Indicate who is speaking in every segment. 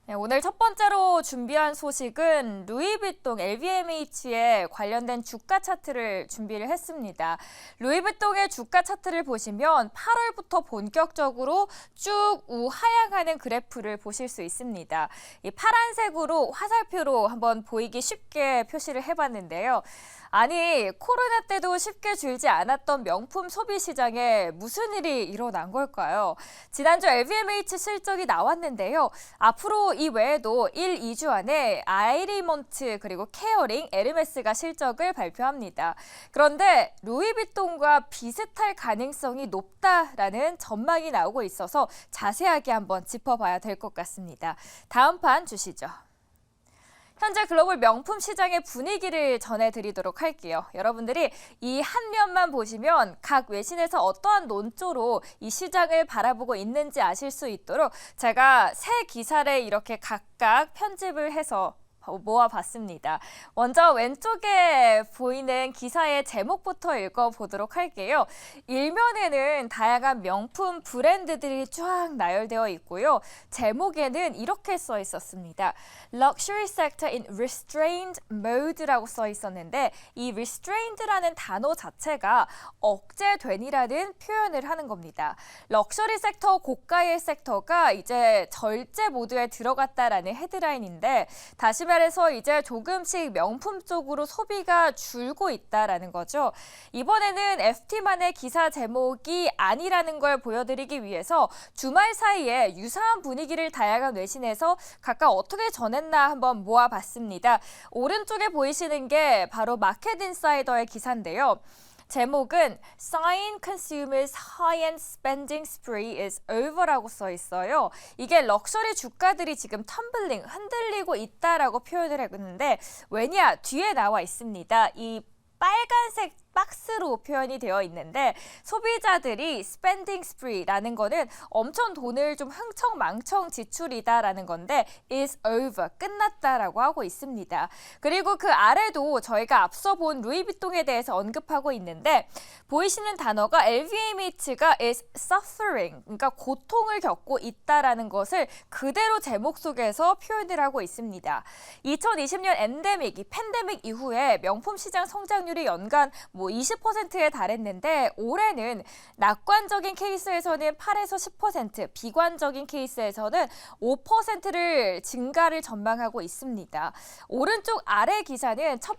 Speaker 1: 네, 오늘 첫 번째로 준비한 소식은 루이비통 LVMH에 관련된 주가 차트를 준비를 했습니다. 루이비통의 주가 차트를 보시면 8월부터 본격적으로 쭉 우하향하는 그래프를 보실 수 있습니다. 이 파란색으로 화살표로 한번 보이기 쉽게 표시를 해봤는데요. 아니, 코로나 때도 쉽게 줄지 않았던 명품 소비 시장에 무슨 일이 일어난 걸까요? 지난주 LVMH 실적이 나왔는데요. 앞으로 이 외에도 1, 2주 안에 아이리먼트 그리고 케어링, 에르메스가 실적을 발표합니다. 그런데 루이비통과 비슷할 가능성이 높다라는 전망이 나오고 있어서 자세하게 한번 짚어봐야 될 것 같습니다. 다음 판 주시죠. 현재 글로벌 명품 시장의 분위기를 전해드리도록 할게요. 여러분들이 이 한 면만 보시면 각 외신에서 어떠한 논조로 이 시장을 바라보고 있는지 아실 수 있도록 제가 세 기사를 이렇게 각각 편집을 해서 모아봤습니다. 먼저 왼쪽에 보이는 기사의 제목부터 읽어보도록 할게요. 일면에는 다양한 명품 브랜드들이 쫙 나열되어 있고요. 제목에는 이렇게 써 있었습니다. Luxury sector in restrained mode라고 써 있었는데 이 restrained라는 단어 자체가 억제된이라는 표현을 하는 겁니다. 럭셔리 섹터, 고가의 섹터가 이제 절제 모드에 들어갔다라는 헤드라인인데 다시 말해서 이제 조금씩 명품 쪽으로 소비가 줄고 있다라는 거죠. 이번에는 FT만의 기사 제목이 아니라는 걸 보여드리기 위해서 주말 사이에 유사한 분위기를 다양한 외신에서 각각 어떻게 전했나 한번 모아봤습니다. 오른쪽에 보이시는 게 바로 마켓인사이더의 기사인데요. 제목은 Sign Consumers' High-End Spending Spree is Over라고 써 있어요. 이게 럭셔리 주가들이 지금 텀블링, 흔들리고 있다라고 표현을 했는데 왜냐? 뒤에 나와 있습니다. 이 빨간색 박스로 표현이 되어 있는데 소비자들이 스펜딩 스프리라는 거는 엄청 돈을 좀 흥청망청 지출이다라는 건데 is over, 끝났다라고 하고 있습니다. 그리고 그 아래도 저희가 앞서 본 루이비통에 대해서 언급하고 있는데 보이시는 단어가 LVMH가 is suffering, 그러니까 고통을 겪고 있다라는 것을 그대로 제목 속에서 표현을 하고 있습니다. 2020년 엔데믹, 이 팬데믹 이후에 명품 시장 성장률이 연간 20%에 달했는데 올해는 낙관적인 케이스에서는 8에서 10%, 비관적인 케이스에서는 5%를 증가를 전망하고 있습니다. 오른쪽 아래 기사는 첫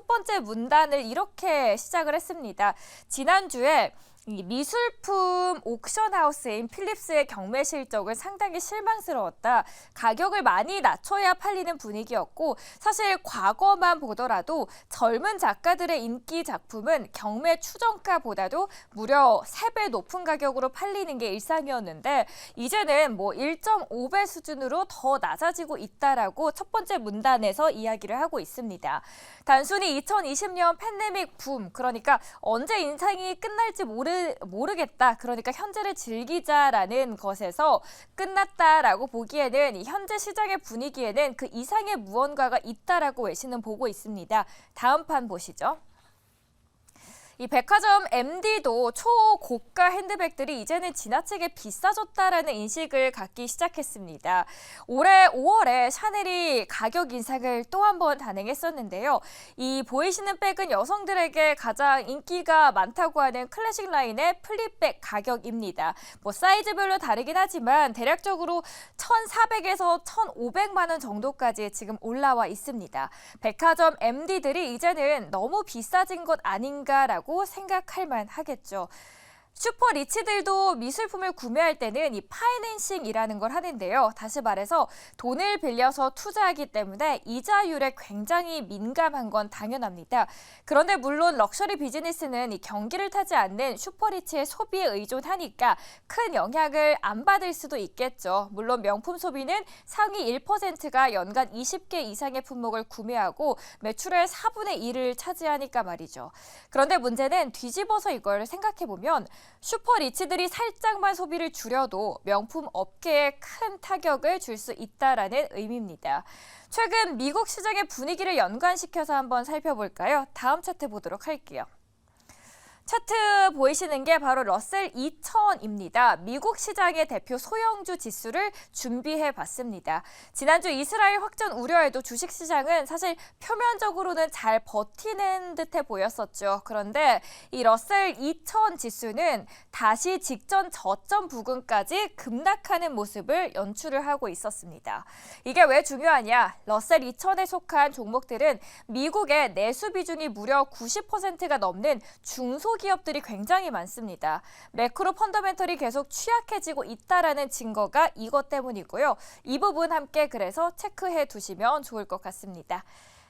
Speaker 1: 번째 문단을 이렇게 시작을 했습니다. 지난주에 이 미술품 옥션하우스인 필립스의 경매 실적은 상당히 실망스러웠다. 가격을 많이 낮춰야 팔리는 분위기였고 사실 과거만 보더라도 젊은 작가들의 인기 작품은 경매 추정가보다도 무려 3배 높은 가격으로 팔리는 게 일상이었는데 이제는 1.5배 수준으로 더 낮아지고 있다라고 첫 번째 문단에서 이야기를 하고 있습니다. 단순히 2020년 팬데믹 붐, 그러니까 언제 인상이 끝날지 모르겠다. 그러니까 현재를 즐기자라는 것에서 끝났다라고 보기에는 현재 시장의 분위기에는 그 이상의 무언가가 있다라고 외신은 보고 있습니다. 다음 판 보시죠. 이 백화점 MD도 초고가 핸드백들이 이제는 지나치게 비싸졌다라는 인식을 갖기 시작했습니다. 올해 5월에 샤넬이 가격 인상을 또 한 번 단행했었는데요. 이 보이시는 백은 여성들에게 가장 인기가 많다고 하는 클래식 라인의 플립백 가격입니다. 사이즈별로 다르긴 하지만 대략적으로 1,400에서 1,500만 원 정도까지 지금 올라와 있습니다. 백화점 MD들이 이제는 너무 비싸진 것 아닌가라고 생각할 만하겠죠. 슈퍼 리치들도 미술품을 구매할 때는 이 파이낸싱이라는 걸 하는데요. 다시 말해서 돈을 빌려서 투자하기 때문에 이자율에 굉장히 민감한 건 당연합니다. 그런데 물론 럭셔리 비즈니스는 이 경기를 타지 않는 슈퍼 리치의 소비에 의존하니까 큰 영향을 안 받을 수도 있겠죠. 물론 명품 소비는 상위 1%가 연간 20개 이상의 품목을 구매하고 매출의 4분의 1을 차지하니까 말이죠. 그런데 문제는 뒤집어서 이걸 생각해보면 슈퍼 리치들이 살짝만 소비를 줄여도 명품 업계에 큰 타격을 줄 수 있다라는 의미입니다. 최근 미국 시장의 분위기를 연관시켜서 한번 살펴볼까요? 다음 차트 보도록 할게요. 차트 보이시는 게 바로 러셀 2000입니다. 미국 시장의 대표 소형주 지수를 준비해 봤습니다. 지난주 이스라엘 확전 우려에도 주식시장은 사실 표면적으로는 잘 버티는 듯해 보였었죠. 그런데 이 러셀 2000 지수는 다시 직전 저점 부근까지 급락하는 모습을 연출을 하고 있었습니다. 이게 왜 중요하냐? 러셀 2000에 속한 종목들은 미국의 내수 비중이 무려 90%가 넘는 중소기업들이 굉장히 많습니다. 매크로 펀더멘털이 계속 취약해지고 있다라는 증거가 이것 때문이고요. 이 부분 함께 그래서 체크해 두시면 좋을 것 같습니다.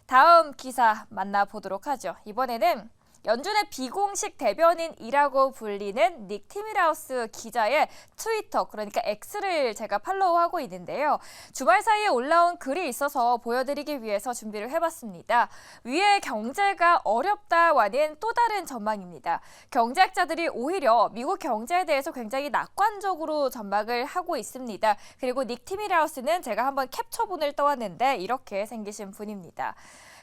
Speaker 1: 다음 기사 만나보도록 하죠. 이번에는 연준의 비공식 대변인이라고 불리는 닉 티밀하우스 기자의 트위터, 그러니까 X를 제가 팔로우하고 있는데요. 주말 사이에 올라온 글이 있어서 보여드리기 위해서 준비를 해봤습니다. 위에 경제가 어렵다와는 또 다른 전망입니다. 경제학자들이 오히려 미국 경제에 대해서 굉장히 낙관적으로 전망을 하고 있습니다. 그리고 닉 티밀하우스는 제가 한번 캡처본을 떠왔는데 이렇게 생기신 분입니다.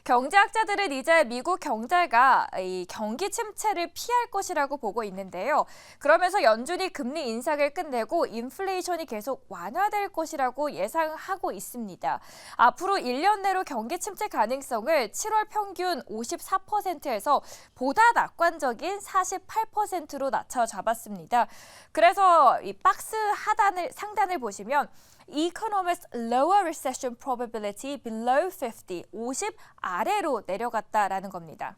Speaker 1: 경제학자들은 이제 미국 경제가 이 경기 침체를 피할 것이라고 보고 있는데요. 그러면서 연준이 금리 인상을 끝내고 인플레이션이 계속 완화될 것이라고 예상하고 있습니다. 앞으로 1년 내로 경기 침체 가능성을 7월 평균 54%에서 보다 낙관적인 48%로 낮춰 잡았습니다. 그래서 이 박스 상단을 보시면 Economists lower recession probability below 50 아래로 내려갔다라는 겁니다.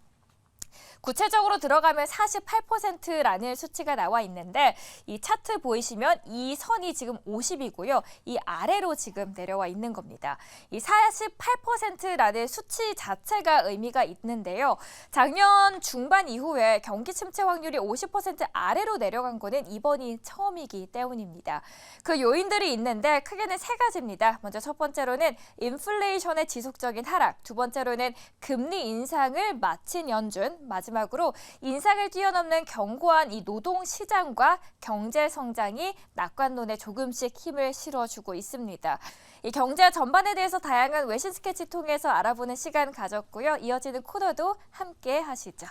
Speaker 1: 구체적으로 들어가면 48%라는 수치가 나와 있는데 이 차트 보이시면 이 선이 지금 50이고요. 이 아래로 지금 내려와 있는 겁니다. 이 48%라는 수치 자체가 의미가 있는데요. 작년 중반 이후에 경기 침체 확률이 50% 아래로 내려간 거는 이번이 처음이기 때문입니다. 그 요인들이 있는데 크게는 세 가지입니다. 먼저 첫 번째로는 인플레이션의 지속적인 하락, 두 번째로는 금리 인상을 마친 연준, 마지막으로 인상을 뛰어넘는 견고한 이 노동 시장과 경제 성장이 낙관론에 조금씩 힘을 실어주고 있습니다. 이 경제 전반에 대해서 다양한 외신 스케치 통해서 알아보는 시간 가졌고요. 이어지는 코너도 함께 하시죠.